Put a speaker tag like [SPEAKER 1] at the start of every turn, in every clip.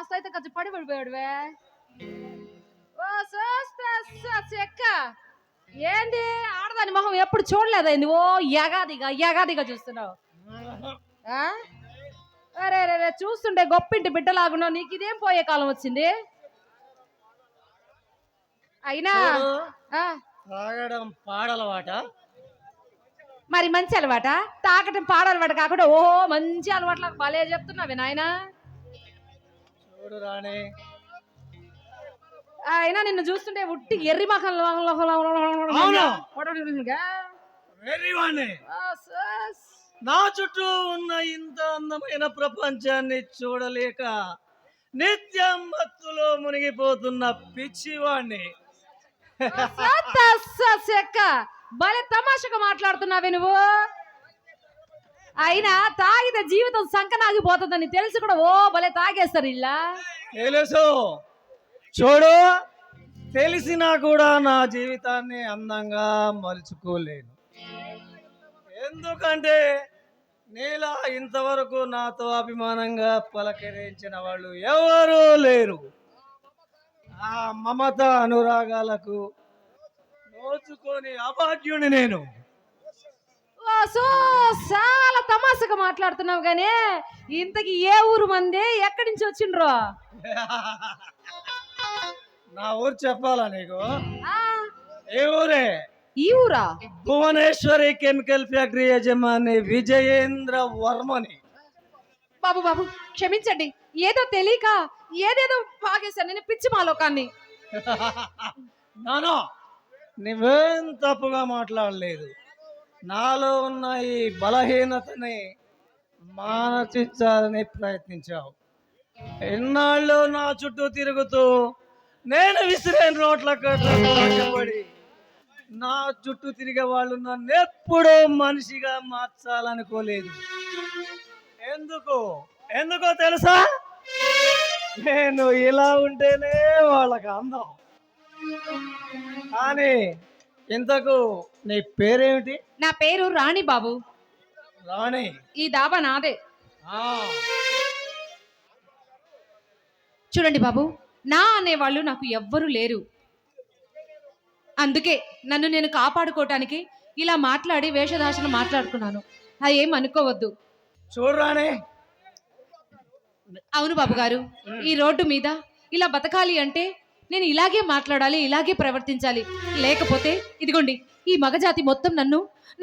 [SPEAKER 1] కాస్త అయితే కొంచెం పడి పడిపోయాడువే. ఓ చెక్క ఏంది ఆడదాని మొహం ఎప్పుడు చూడలేదండి. ఓ యగాదిగా చూస్తున్నావు. అరే రే చూస్తుంటే గొప్పింటి బిడ్డలాగున్నావు. నీకు ఇదేం పోయే కాలం వచ్చింది? అయినా
[SPEAKER 2] తాగడం పాడలవాట,
[SPEAKER 1] మరి మంచి అలవాట. తాగటం పాడలవాట కాకుండా ఓహో మంచి అలవాట్లకు భలే చెప్తున్నావే నాయనా.
[SPEAKER 2] చూడు రాణి,
[SPEAKER 1] అయినా నిన్ను చూస్తుంటే ఉట్టి ఎర్రి మఖం
[SPEAKER 2] నా చుట్టూ ఉన్న ఇంత అందమైన ప్రపంచాన్ని చూడలేక నిత్యం మత్తులో మునిగిపోతున్న పిచ్చివాణ్ణి.
[SPEAKER 1] భలే తమాషగా మాట్లాడుతున్నావే నువ్వు. అయినా తాగితే జీవితం సంకనాగిపోతుందని తెలిసి కూడా ఓ భలే తాగేస్తారు ఇలా.
[SPEAKER 2] తెలుసు, చూడు, తెలిసినా కూడా నా జీవితాన్ని అందంగా మలుచుకోలేను. ఎందుకంటే నీలా ఇంతవరకు నాతో అభిమానంగా పలకరించిన వాళ్ళు ఎవరూ లేరు. ఆ మమత అనురాగాలకు నోచుకొని అభాగ్యుని నేను.
[SPEAKER 1] చాలా తమాషగా మాట్లాడుతున్నావు గానీ ఇంతకి ఏ ఊరు మంది, ఎక్కడి నుంచి వచ్చిండ్రో?
[SPEAKER 2] నా ఊరు చెప్పాలా నీకు? ఏ ఊరే?
[SPEAKER 1] ఈ ఊరా?
[SPEAKER 2] భువనేశ్వరి కెమికల్ ఫ్యాక్టరీ యజమాని విజయేంద్ర వర్మని.
[SPEAKER 1] బాబు బాబు క్షమించండి, ఏదో తెలియక ఏదేదో పాగేశాను నేను పిచ్చి మాలోకాన్ని.
[SPEAKER 2] నానో, నువ్వేం తప్పుగా మాట్లాడలేదు. నాలో ఉన్న ఈ బలహీనతని మానసించాలని ప్రయత్నించావు. ఎన్నాళ్ళు నా చుట్టూ తిరుగుతూ నేను విసిరేని రోడ్ల కట్టబడి నా చుట్టూ తిరిగే వాళ్ళు నన్ను ఎప్పుడూ మనిషిగా మార్చాలనుకోలేదు. ఎందుకో తెలుసా? నేను ఇలా ఉంటేనే వాళ్ళకి అందం. కానీ ఇంతకు నీ పేరేమిటి?
[SPEAKER 1] నా పేరు రాణి బాబు.
[SPEAKER 2] రాణి,
[SPEAKER 1] ఈ దాబా నాదే. చూడండి బాబు, నా అనేవాళ్ళు నాకు ఎవ్వరూ లేరు. అందుకే నన్ను నేను కాపాడుకోవటానికి ఇలా మాట్లాడి వేషధాషను మాట్లాడుకున్నాను. అది ఏం అనుకోవద్దు.
[SPEAKER 2] చూడరానే.
[SPEAKER 1] అవును బాబు గారు, ఈ రోడ్డు మీద ఇలా బతకాలి అంటే నేను ఇలాగే మాట్లాడాలి, ఇలాగే ప్రవర్తించాలి. లేకపోతే ఇదిగోండి ఈ మగజాతి మొత్తం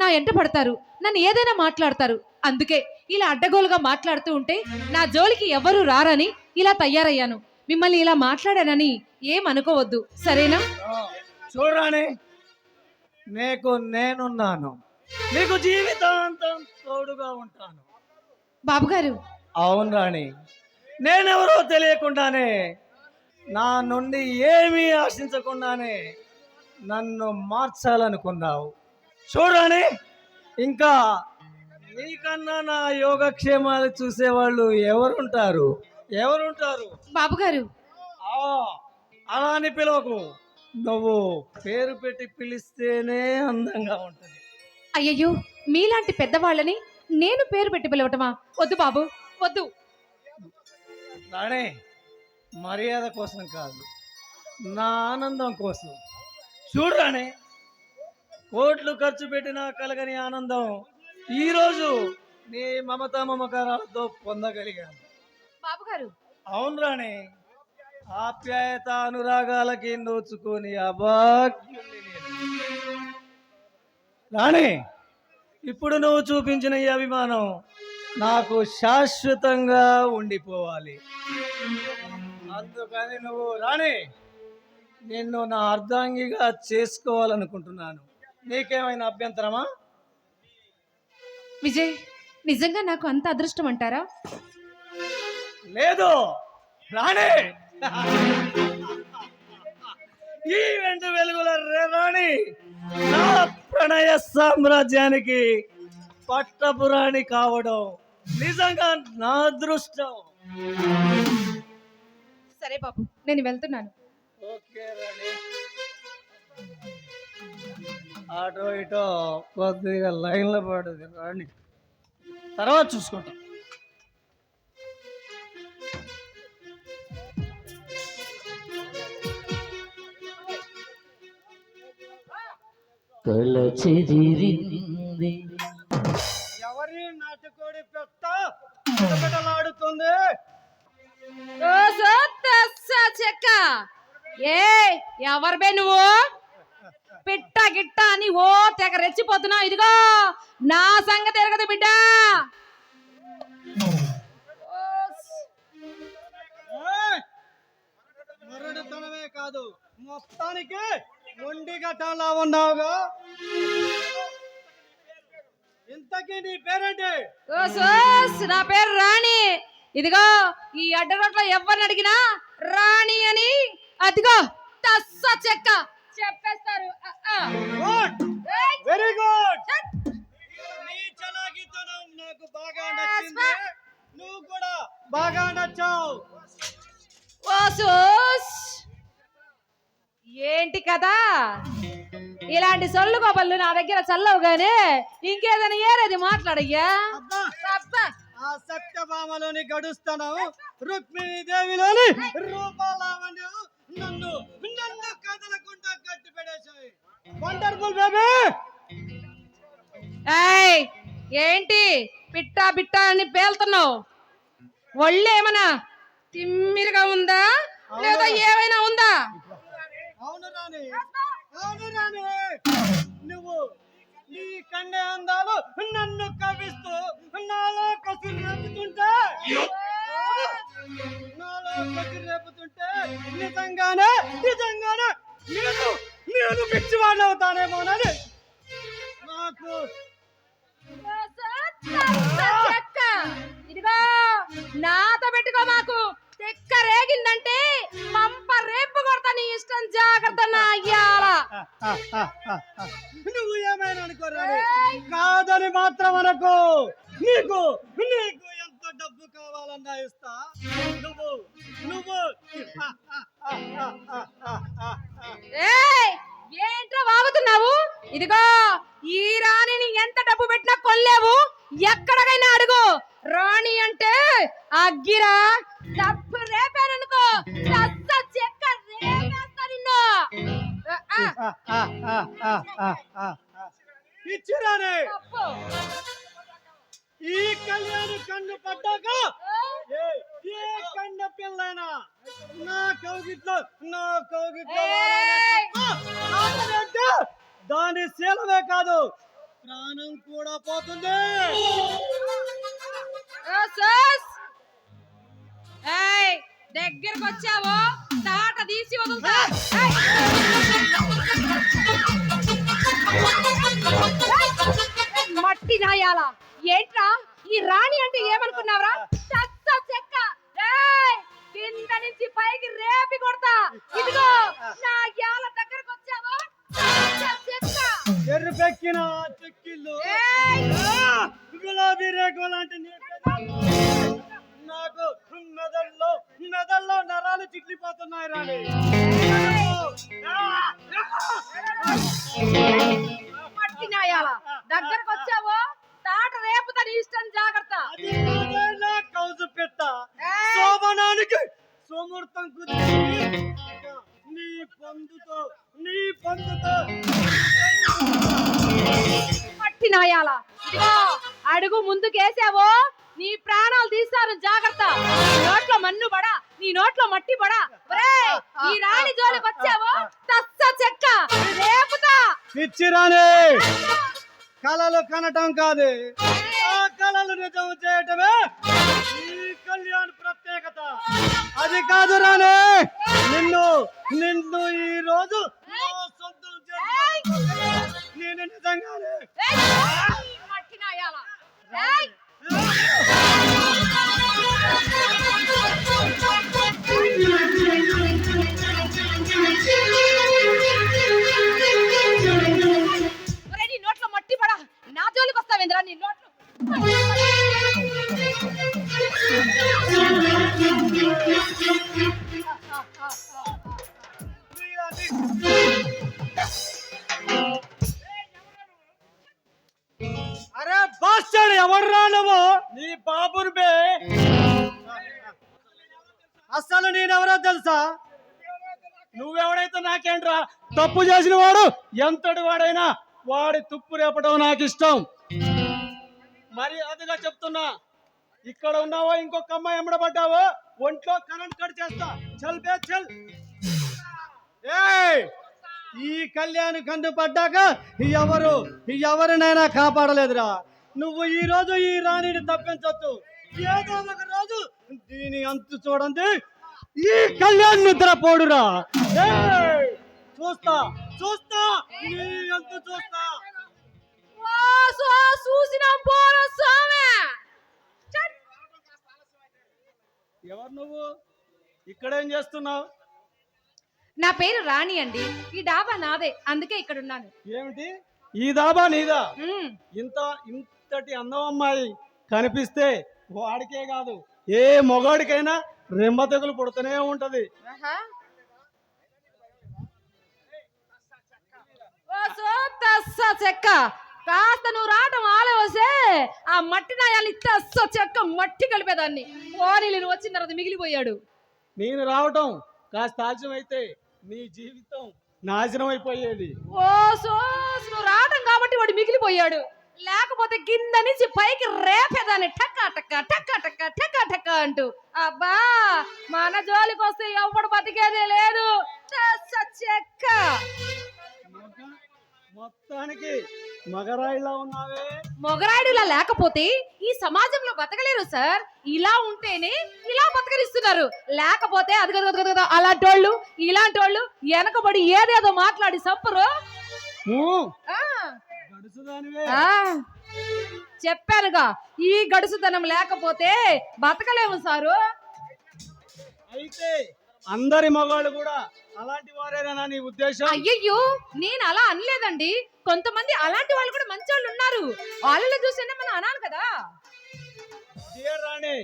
[SPEAKER 1] నా ఎంట పడతారు, నన్ను ఏదైనా మాట్లాడతారు. అందుకే ఇలా అడ్డగోలుగా మాట్లాడుతూ ఉంటే నా జోలికి ఎవరు రారని ఇలా తయారయ్యాను. మిమ్మల్ని ఇలా మాట్లాడానని ఏం అనుకోవద్దు, సరేనా?
[SPEAKER 2] చూడరాని, నేనున్నాను, నీకు జీవితాంతం తోడుగా ఉంటాను.
[SPEAKER 1] బాబుగారు.
[SPEAKER 2] అవును రాణి, నేనెవరో తెలియకుండానే, నా నుండి ఏమీ ఆశించకుండానే నన్ను మార్చాలనుకున్నావు. చూడరాని, ఇంకా నీకన్నా నా యోగక్షేమాలు చూసేవాళ్ళు ఎవరుంటారు?
[SPEAKER 1] బాబుగారు,
[SPEAKER 2] అలా అని పిలవకు. నువ్వు పేరు పెట్టి పిలిస్తేనే అందంగా ఉంటుంది.
[SPEAKER 1] అయ్యయ్యో, మీలాంటి పెద్దవాళ్ళని నేను పేరు పెట్టి పిలవటమా? వద్దు బాబు, వద్దు.
[SPEAKER 2] రాణి, మర్యాద కోసం కాదు, నా ఆనందం కోసం. చూడరాణి, కోట్లు ఖర్చు పెట్టినా కలగని ఆనందం ఈరోజు నీ మమతా మమకారాలతో పొందగలిగాను.
[SPEAKER 1] బాబుగారు.
[SPEAKER 2] అవును రాణి, ఆప్యాయత అనురాగాలకి నోచుకొని అభాగ్యుని నేను. రాణి, ఇప్పుడు నువ్వు చూపించిన ఈ అభిమానం నాకు శాశ్వతంగా ఉండిపోవాలి. అందుకని నువ్వు రాణి, నిన్ను నా అర్ధాంగిగా చేసుకోవాలనుకుంటున్నాను. నీకేమైనా అభ్యంతరమా?
[SPEAKER 1] విజయ్, నిజంగా నాకు అంత అదృష్టం అంటారా?
[SPEAKER 2] లేదు రాణి, ఈ వెంట వెలుగుల రాణి నా ప్రణయ సామ్రాజ్యానికి పట్టపురాణి కావడం నిజంగా నా అదృష్టం.
[SPEAKER 1] సరే బాబు, నేను వెళ్తున్నాను.
[SPEAKER 2] ఓకే రాణి, అటో ఇటో కొద్దిగా లైన్లో పడదు రాణి, తర్వాత చూసుకుంటాం.
[SPEAKER 3] కల చెదిరింది.
[SPEAKER 2] ఎవరి నాటుకోడి పెట్టలాడుతుంది?
[SPEAKER 1] చెక్క ఏ ఎవరు బే నువ్వు? పిట్ట గిట్ట అని ఓ తెగ రెచ్చిపోతున్నావు. ఇదిగో నా సంగతి ఎరగదు బిడ్డ.
[SPEAKER 2] మరడుతనమే కాదు, మొత్తానికి మొండి గట్టంలా ఉన్నావుగా. ఇంతకీ నీ పేరేంటి?
[SPEAKER 1] నా పేరు రాణి. ఇదిగో ఈ అడ్డరోట్లో ఎవరిని అడిగినా రాణి అని అదిగో తస్స చెక్క చెప్పేస్తారు.
[SPEAKER 2] Very good. నీ చలాకితనం నాకు బాగా నచ్చింది. నువ్వు కూడా బాగా నచ్చావు.
[SPEAKER 1] ఏంటి కదా ఇలాంటి సొల్లు గోపళ్ళు నా దగ్గర చల్లవు గానే ఇంకేదైనా ఏరేది మాట్లాడయ్యా.
[SPEAKER 2] ఆ సత్యభామలోని గడుస్తాను, రుక్మిణీ దేవిలోని రూపాలావణ్యం నన్ను నన్ను కదలకుండా కట్టి పెడేశాయి. Wonderful baby.
[SPEAKER 1] ఏయ్ ఏంటి పిట్టా బిట్టా అని పేలుతున్నావు? ఒళ్ళు ఏమన్నా తిమ్మిరిగా ఉందా లేదా ఏమైనా ఉందా?
[SPEAKER 2] అవును రాణి, అవును రాణి. నువ్వు నీ కన్నే అందాలు నన్ను కవిస్తూ నాలో కసురు రేపుతుంటే నిజంగానే నిజంగానే నేను పిచ్చివాడిని అవుతానేమోనని నాకు.
[SPEAKER 1] ఇదిగో నాతో పెట్టుకో. మాకు తెక్క రేగిందంటే పంప రేపు కొడతా. నీ ఇష్టం, జాగ్రత్త. నా అయ్యాల
[SPEAKER 2] నువ్వు ఏమైనా అనుకోరాని, కాదని మాత్రం అనకు. నీకు నీకు ఎంత డబ్బు కావాలన్నా ఇస్తా. నువ్వు నువ్వు
[SPEAKER 1] ఏంటో వాగుతున్నావు? ఇదిగో ఈ రాణిని ఎంత డబ్బు పెట్టినా కొల్లేవు. ఎక్కడికైనా అడుగు. రాణి అంటే అగ్గిరా. డబ్బు రేపాననుకో చెక్క రేపేస్తా నిన్ను.
[SPEAKER 2] ఇచ్చిరానే. ఈ కళ్యాణి కన్ను పడ్డాక ఏ కన్న పిల్లైనా నా కౌగిట్లో దాని శీలమే కాదు, ప్రాణం కూడా పోతుంది.
[SPEAKER 1] దగ్గరకు వచ్చావో తాట తీసి వదులుతా. మట్టి నాయాల ఏంట్రా? ఈ రాణి అంటే ఏమనుకున్నావురా? చెక్క కింద నుంచి పైకి రేపి కొడతా. ఇదిగో నా యాల దగ్గరకు వచ్చావో
[SPEAKER 2] ఎర్ర పెక్కిన చెక్కిళ్ళు గులాబీ రేఖ లాంటి నాకు మెదల్లో నరాలు చిట్లిపోతున్నాయి రాణి.
[SPEAKER 1] మట్టి నాయాల దగ్గరకు వచ్చావో తాట రేపుతా. నీ ఇష్టం, జాగ్రత్త.
[SPEAKER 2] కౌజు పెట్ట శోభనానికి సోమూర్తం కుదిరి నీ పొందుతో
[SPEAKER 1] మట్టి నాయాల. ఇదిగో అడుగు ముందుకేసావో నీ ప్రాణాలు తీస్తారు, జాగ్రత్త. నోట్లో మన్ను పడా, నీ నోట్లో మట్టి పడా. ఈ రాణి జోలికి వచ్చావో తస్స చెక్క రేపుతా.
[SPEAKER 2] పిచ్చిరానే, కళలు కనటం కాదు, ఆ కళలు నిజం చేయటమే ఈ కళ్యాణ్ ప్రత్యేకత. అది కాదు రానే, నిన్ను ఈ రోజు సొంతం నేను నిజంగానే.
[SPEAKER 1] మట్టి నాయాల నీ నోట్లో మట్టి పడా. నా జోలికి వస్తావేంద్రా? నీ నోట్లో
[SPEAKER 2] అరే బాస్టర్, ఎవర్రా నువ్వు? నీ బాబుని బే. అసలు నేనెవరో తెలుసా? నువ్వెవడైతే నాకేంట్రా? తప్పు చేసిన వాడు ఎంతటి వాడైనా వాడి తుప్పు రేపడం నాకు ఇష్టం. మరి అదిగా చెప్తున్నా, ఇక్కడ ఉన్నావో ఇంకొక అమ్మాయి ఎమ్మడబడ్డావో ఒంట్లో కరెంట్ కట్ చేస్తా. చల్ బే చల్. ఏయ్, ఈ కళ్యాణ్ కందు పడ్డాక ఎవరినైనా కాపాడలేదురా. నువ్వు ఈ రోజు ఈ రాణిని తప్పించొచ్చు. ఏదో ఒక రోజు దీని అంతు చూడండి. ఈ కళ్యాణ్ నిద్ర పోడురా. ఏయ్, చూస్తా చూస్తా నీ అంతు చూస్తా. ఎవరు నువ్వు? ఇక్కడేం చేస్తున్నావు?
[SPEAKER 1] నా పేరు రాణి అండి. ఈ డాబా నాదే, అందుకే ఇక్కడ ఉన్నాను.
[SPEAKER 2] ఏమిటి, ఈ దాబా నీదా? ఇంతటి అందం అమ్మాయి కనిపిస్తే వాడికే కాదు ఏ మొగాడికైనా రెమ్మ తెగులు పుడుతూనే ఉంటది.
[SPEAKER 1] చెక్క కాస్త నువ్వు రావటం ఆలోసే ఆ మట్టి నాయాలి చెక్క మట్టి కలిపేదాన్ని. ఓనీలు నువ్వు వచ్చిన తర్వాత మిగిలిపోయాడు.
[SPEAKER 2] నేను రావటం కాస్త ఆలస్యం అయితే నీ జీవితం నాశనం అయిపోయేది.
[SPEAKER 1] నువ్వు రావటం కాబట్టి వాడు మిగిలిపోయాడు. లేకపోతే కింద నుంచి పైకి రేపేదాన్ని టక్క టక్క టక్క టక్క టక్క టక్క అంటూ. అబ్బా, మన జోలికి వస్తే ఎవడు బతికేదే లేదు. చెక్క
[SPEAKER 2] మొత్తానికి మగరాయిలా ఉన్నావే.
[SPEAKER 1] మొగరాయుడులా లేకపోతే ఈ సమాజంలో బతకలేరు సార్. ఇలా ఉంటేనే ఇలా బతకలిస్తున్నారు. లేకపోతే అది అలాంటోళ్ళు ఇలాంటోళ్ళు వెనకబడి ఏదేదో మాట్లాడి సంపరు. చెప్పారుగా, ఈ గడుసుదనం లేకపోతే బతకలేము సారు.
[SPEAKER 2] అయితే అందరి మగాళ్ళు కూడా అలాంటి వారేనా నీ ఉద్దేశం?
[SPEAKER 1] అయ్యయ్యో, నేను అలా అనలేదండి. కొంతమంది అలాంటి వాళ్ళు కూడా మంచి వాళ్ళు ఉన్నారు. వాళ్ళని చూసేనే మనం అనాలి కదా.
[SPEAKER 2] Dear Rani,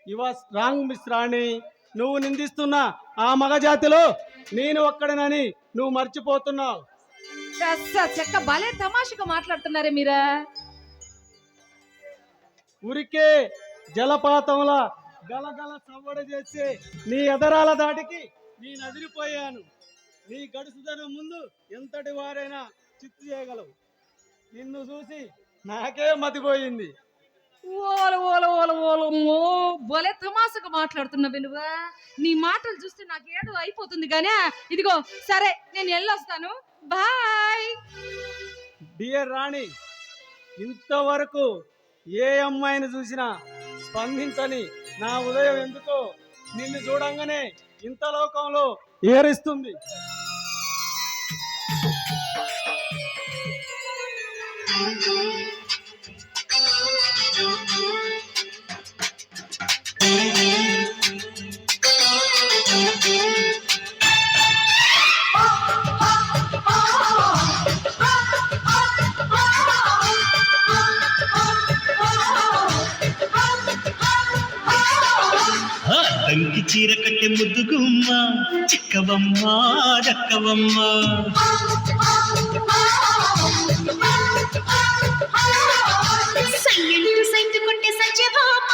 [SPEAKER 2] you was wrong miss Rani. నువ్వు నిందిస్తున్న ఆ మగజాతిలో నేను ఒక్కడనని నువ్వు మర్చిపోతున్నావు.
[SPEAKER 1] చెక్క భలే తమాషగా మాట్లాడుతున్నారే మీరా.
[SPEAKER 2] ఉరికే జలపాతంలా గలగల సవ్వడ చేసి నీ ఎదరాల దాటికి నేను అదిరిపోయాను. నీ గడుసుదనం ముందు ఎంతటి వారైనా చిత్తు చేయగలవు. నిన్ను చూసి నాకే మతిపోయింది.
[SPEAKER 1] భలే తమాషగా మాట్లాడుతున్నావు నువ్వు. నీ మాటలు చూస్తే నాకేదో అయిపోతుంది గానే. ఇదిగో సరే, నేను వెళ్ళొస్తాను. బాయ్.
[SPEAKER 2] డియర్ రాణి, ఇంతవరకు ఏ అమ్మాయిని చూసినా స్పందించని నా ఉదయం ఎందుకో నిన్ను చూడంగానే ఇంత లోకంలో ఏరిస్తుంది.
[SPEAKER 4] తంకి చీర కట్టె ముద్దుగుమ్మ, చిక్కవమ్మ దక్కవమ్మ.
[SPEAKER 5] సైంటు కొట్టే సత్యభామ,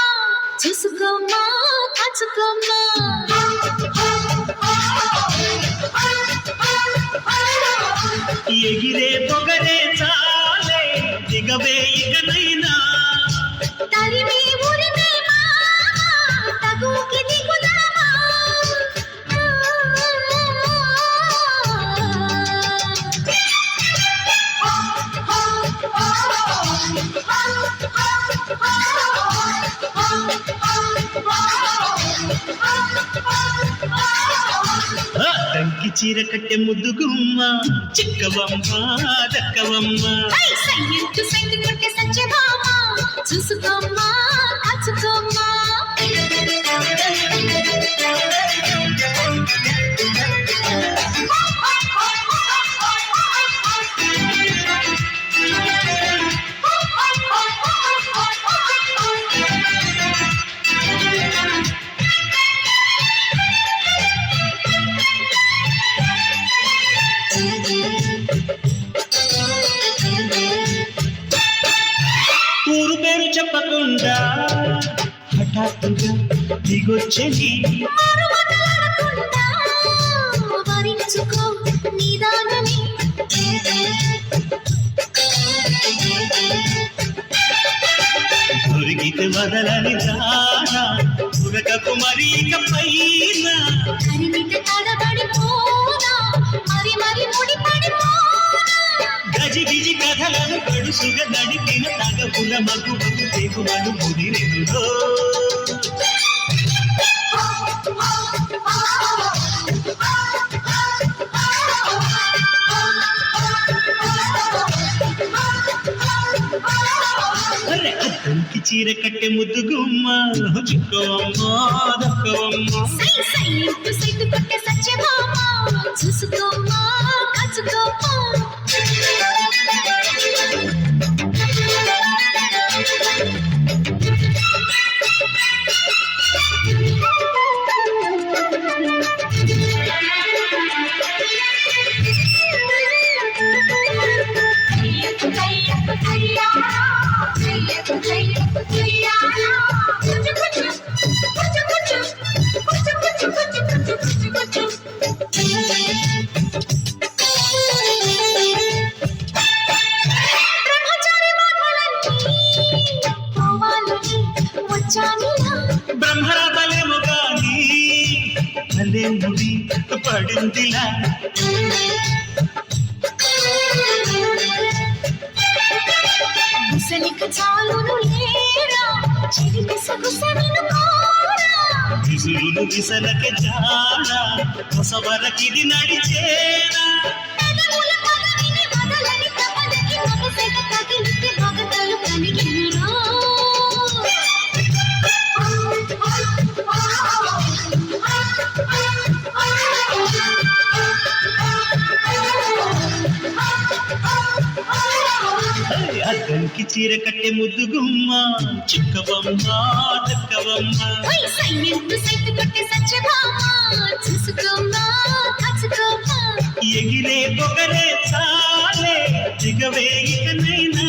[SPEAKER 5] చూసుకోమ్మా కాచుకోమ్మా.
[SPEAKER 4] ఎగిరే పొగరే చాలే, దిగవే ఇకనైనా.
[SPEAKER 5] తరిమి ఊరిమే తగుకి దిగుదామా.
[SPEAKER 4] తంకి చీర కట్టె ముద్దుగుమ్మ, చిక్కవమ్మ దక్కవమ్మ.
[SPEAKER 5] సైంటు కొట్టే సత్యభామ, చూసుకోమ్మా కాచుకోమ్మా.
[SPEAKER 4] ఊరు పేరు చెప్పకుండా హఠాత్తుగా దిగొచ్చని.
[SPEAKER 5] వరించుకో నిదానమే.
[SPEAKER 4] వదలని దానా ఉరకకు మరీక పైన
[SPEAKER 5] కరిమిట తడబడిపోనా మరి మరి ముడిపడిపోనా
[SPEAKER 4] గజిబిజి కథలను గడుసుగా నడిపిన తగపుల మగువకు తెగువలు ముదిరెనురో అద్దంకి చీర కట్టె ముద్దు గుమ్మ చుక్కవమ్మ దక్కవమ్మ
[SPEAKER 5] సై సై ఇంటూ సైతు కొట్టే సత్యభామ చూసుకోమ్మా కాచుకోమ్మా
[SPEAKER 4] బ్రహ్మరా బలేము గాని భలే ముడి పడిందిలా
[SPEAKER 5] ముసలిక చాలును లేరా చిలిపి సొగసనిను కోరా
[SPEAKER 4] విసురులు విసలక జాడ కొసవరకిది నడిచేనా
[SPEAKER 5] పెదవుల పదవిని వదలని తపనకి మగసెగ తగిలితే మగతలు కలిగినురా
[SPEAKER 4] అద్దంకి చీర కట్టె ముద్దు గుమ్మ చిక్కవమ్మ దక్కవమ్మ
[SPEAKER 5] ఓయ్ సైలెంట్ సైతు కొట్టే సత్యభామ చూసుకోమ్మా కాచుకోమ్మా
[SPEAKER 4] ఎగిరే పొగరే చాలే దిగవే ఇకనైనా